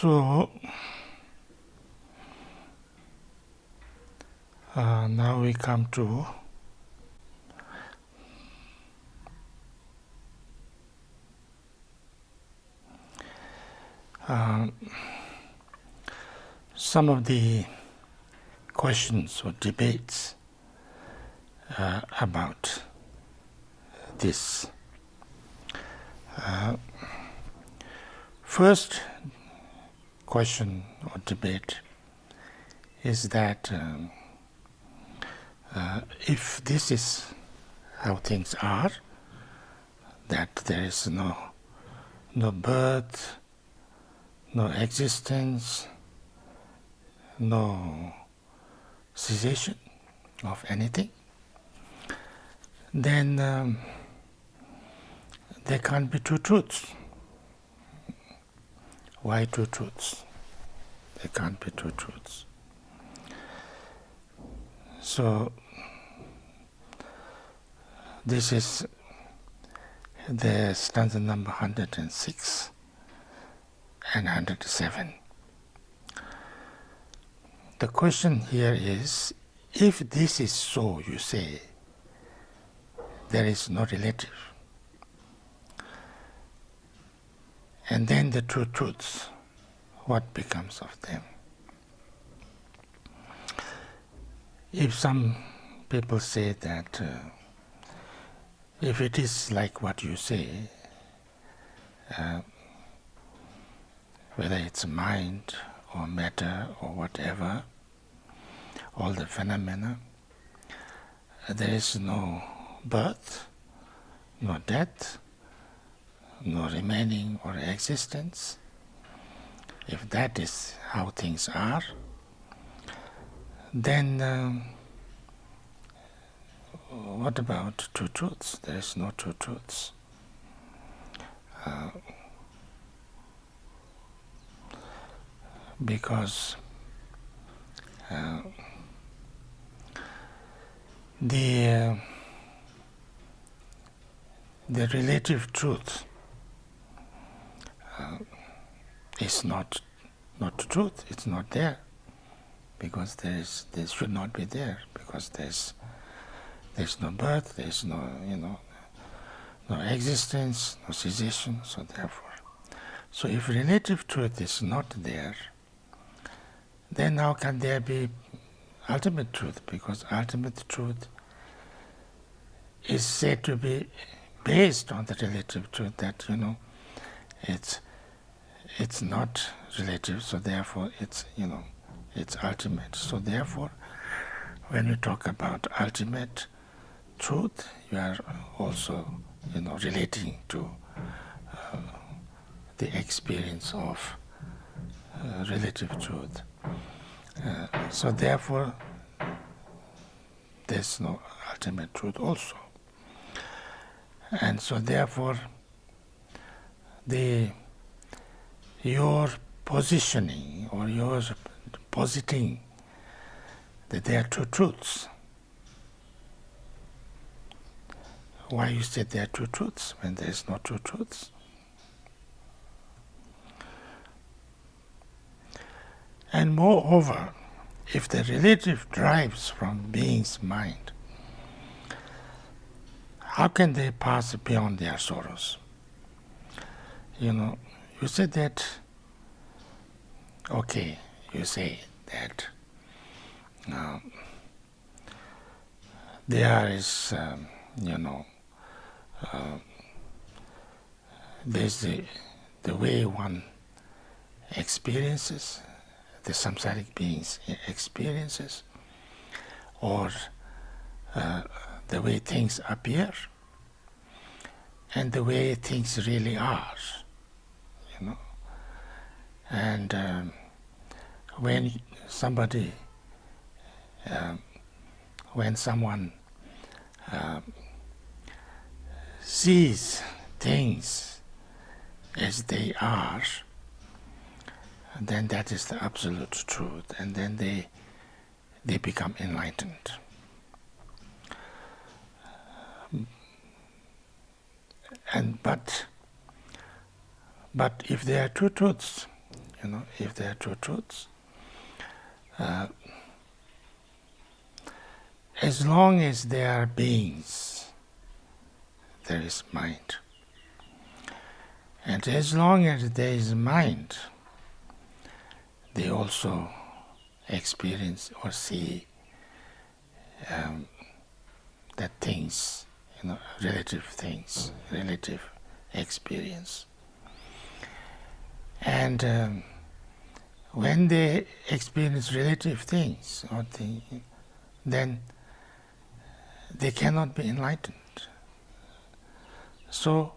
So now we come to some of the questions or debates about this. First question or debate is that if this is how things are, that there is no birth, no existence, no cessation of anything, then there can't be two truths. Why two truths? There can't be two truths. So this is the stanza number 106 and 107. The question here is, if this is so, you say, there is no relative. And then the two truths, what becomes of them? If some people say that if it is like what you say, whether it's mind or matter or whatever, all the phenomena, there is no birth, no death, no remaining or existence. If that is how things are, then what about two truths? There is no two truths. Because the relative truth is not truth. It's not there, because there should not be there, because there's no birth, there's no no existence, no cessation. So if relative truth is not there, then how can there be ultimate truth? Because ultimate truth is said to be based on the relative truth, that it's not relative, so therefore it's it's ultimate. So therefore, when you talk about ultimate truth, you are also relating to the experience of relative truth. So therefore, there's no ultimate truth also. And so therefore, your positioning or your positing that there are two truths. Why you say there are two truths when there is no two truths? And moreover, if the relative derives from being's mind, how can they pass beyond their sorrows? You said that, okay, you say that there is, there's the way one experiences, the samsaric beings experiences, or the way things appear, and the way things really are, And when someone sees things as they are, then that is the absolute truth, and then they become enlightened. But if there are two truths, if they are two truths. As long as they are beings, there is mind. And as long as there is mind, they also experience or see that things, relative things, relative experience. And when they experience relative things, then they cannot be enlightened. So,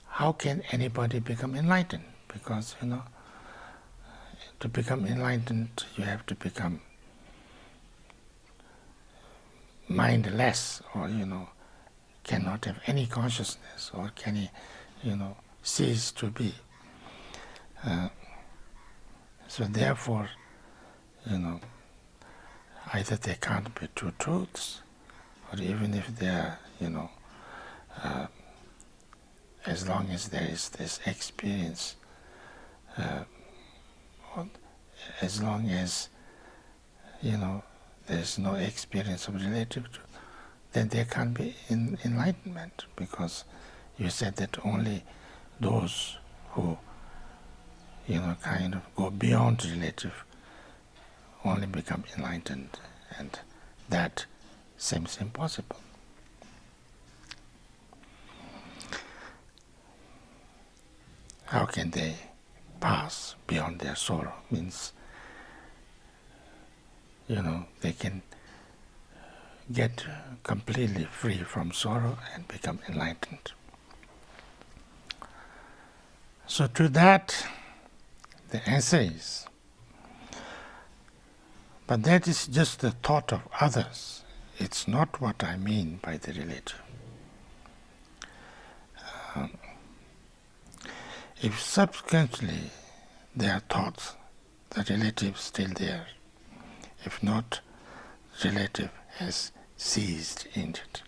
how can anybody become enlightened? Because, to become enlightened, you have to become mindless, or, cannot have any consciousness, or can, cease to be. So therefore, either they can't be two truths, or even if they are, as long as there is this experience, as long as, there is no experience of relative truth, then there can't be enlightenment, because you said that only those who, kind of go beyond relative only become enlightened, and that seems impossible. How can they pass beyond their sorrow? Means, they can get completely free from sorrow and become enlightened. So to that, the answer is, but that is just the thought of others. It's not what I mean by the relative. If subsequently there are thoughts, the relative is still there. If not, relative has ceased in it.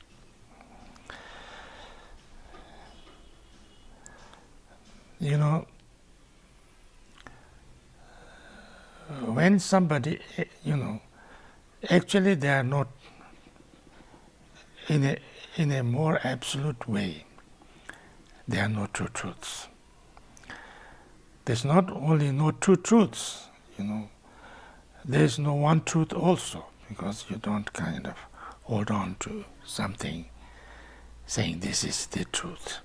When somebody, actually they are not, in a more absolute way, there are no two truths. There's not only no two truths, there's no one truth also, because you don't kind of hold on to something saying this is the truth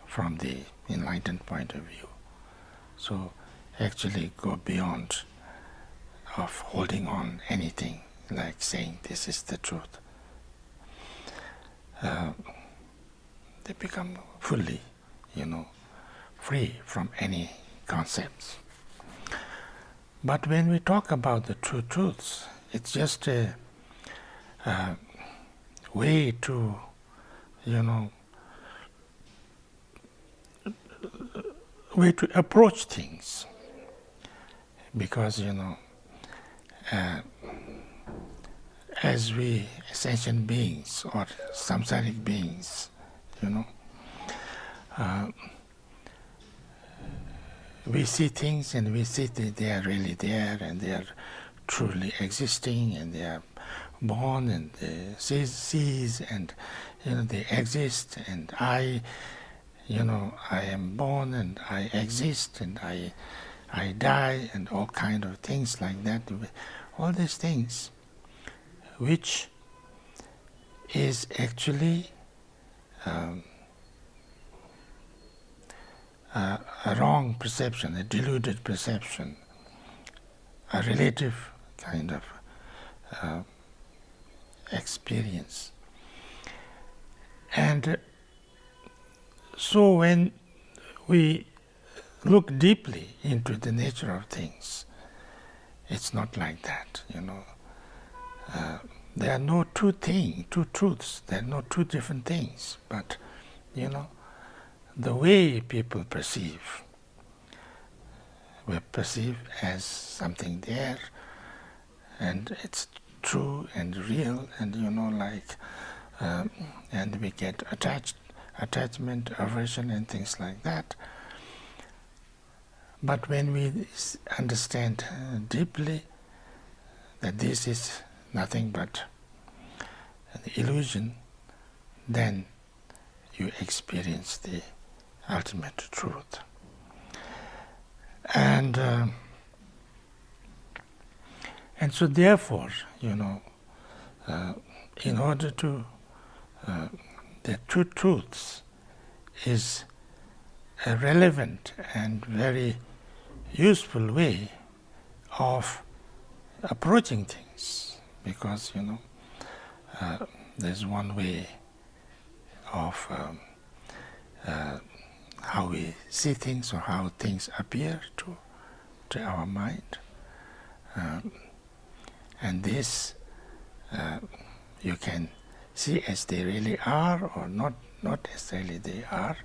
from the enlightened point of view. So actually go beyond of holding on anything like saying this is the truth. They become fully, free from any concepts. But when we talk about the true truths, it's just a way to, way to approach things. Because, as we sentient beings or samsaric beings, we see things and we see that they are really there and they are truly existing and they are born and they cease and they exist, and I am born and I exist and I die, and all kind of things like that. All these things, which is actually a wrong perception, a deluded perception, a relative kind of experience. And so when we look deeply into the nature of things, it's not like that, there are no two truths, there are no two different things, but, the way people perceive, we perceive as something there, and it's true and real, and and we get attachment, aversion, and things like that. But when we understand deeply that this is nothing but an illusion, then you experience the ultimate truth. And so therefore, in order to, the two truths is a relevant and very useful way of approaching things, because there's one way of how we see things or how things appear to our mind, and this you can see as they really are or not as really they are.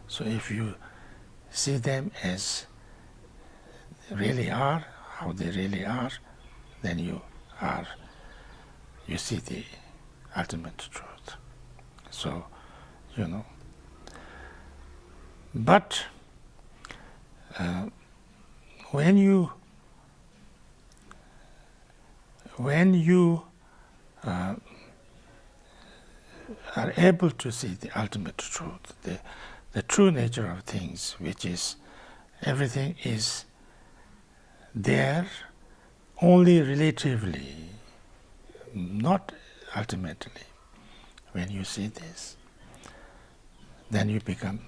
So if you see them as they really are, how they really are, then you see the ultimate truth. So, but when you are able to see the ultimate truth, the true nature of things, which is everything is there only relatively, not ultimately. When you see this, then you become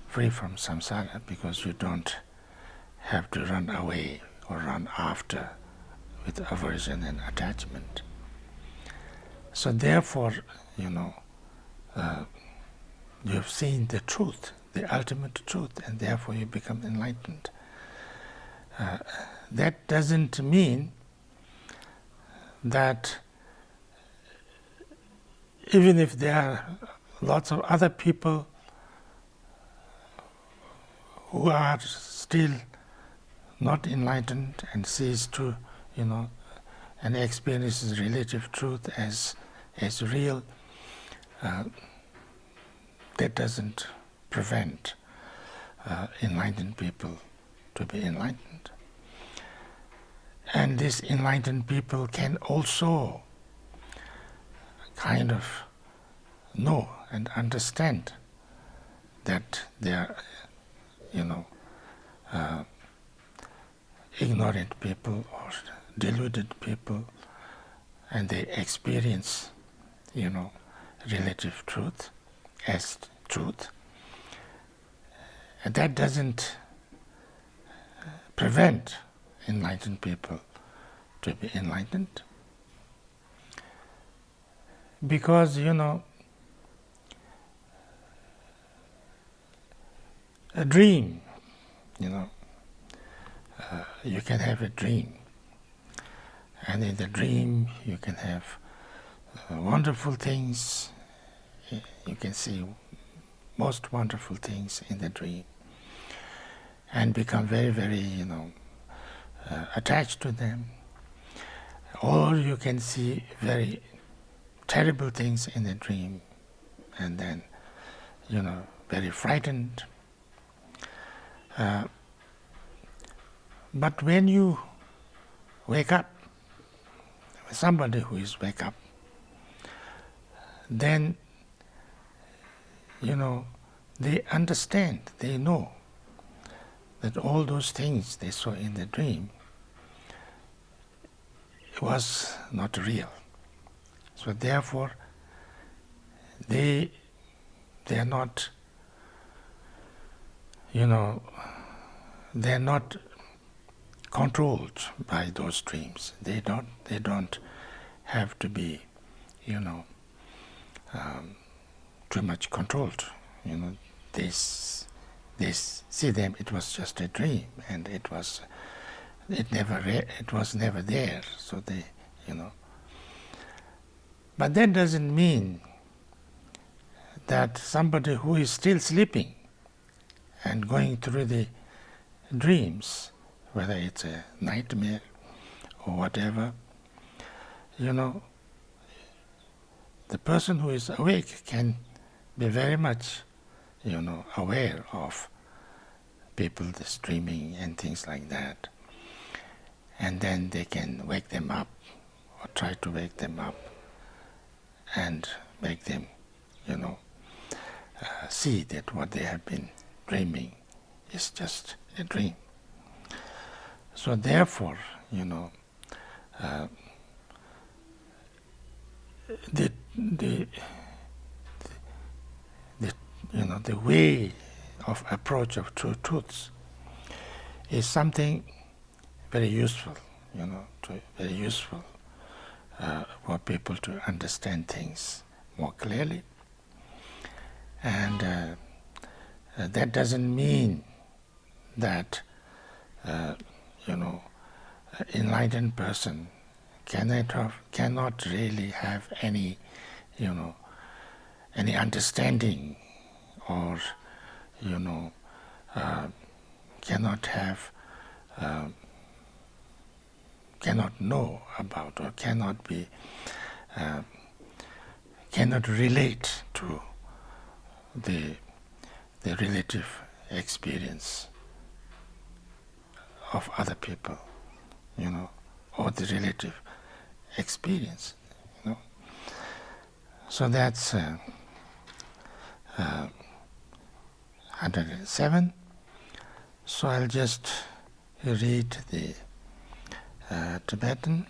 free from samsara, because you don't have to run away or run after with aversion and attachment. So therefore, you have seen the truth, the ultimate truth, and therefore you become enlightened. That doesn't mean that even if there are lots of other people who are still not enlightened and sees to, and experiences relative truth as real, that doesn't prevent enlightened people to be enlightened. And these enlightened people can also kind of know and understand that they are, ignorant people or deluded people, and they experience, relative truth as truth. And that doesn't prevent enlightened people to be enlightened, because a dream, you can have a dream, and in the dream you can have wonderful things. You can see most wonderful things in the dream and become very, very, attached to them. Or you can see very terrible things in the dream and then, very frightened. But when you wake up, somebody who is wake up, then, they understand, they know that all those things they saw in the dream was not real. So therefore, they are not, they're not controlled by those dreams. They don't have to be, too much controlled. They see them. It was just a dream, and it was never there. So they, But that doesn't mean that somebody who is still sleeping and going through the dreams, whether it's a nightmare or whatever, the person who is awake can be very much, aware of people that's dreaming and things like that. And then they can wake them up, or try to wake them up, and make them, see that what they have been dreaming is just a dream. So therefore, the way of approach of true truths is something very useful, very useful for people to understand things more clearly. And that doesn't mean that, enlightened person cannot really have any, any understanding, or, cannot have, cannot know about, or cannot relate to the relative experience of other people, or the relative experience, So that's 107. So I'll just read the Tibetan.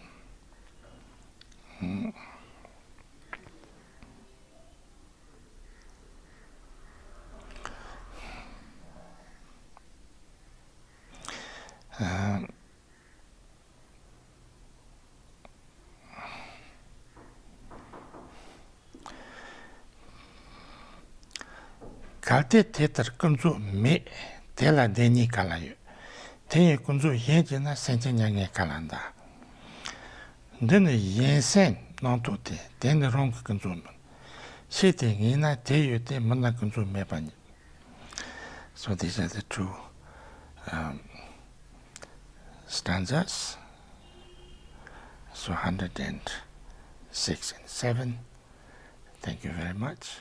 Kalte tetar kunzu me tela deni kalayu. Tenye kunzu yenji na senche nyange kalanda. Dene yensen nanto te, dene rong kunzu man. She te ngina te yu te mana kunzu me bani. So these are the two stanzas. So 106 and 7. Thank you very much.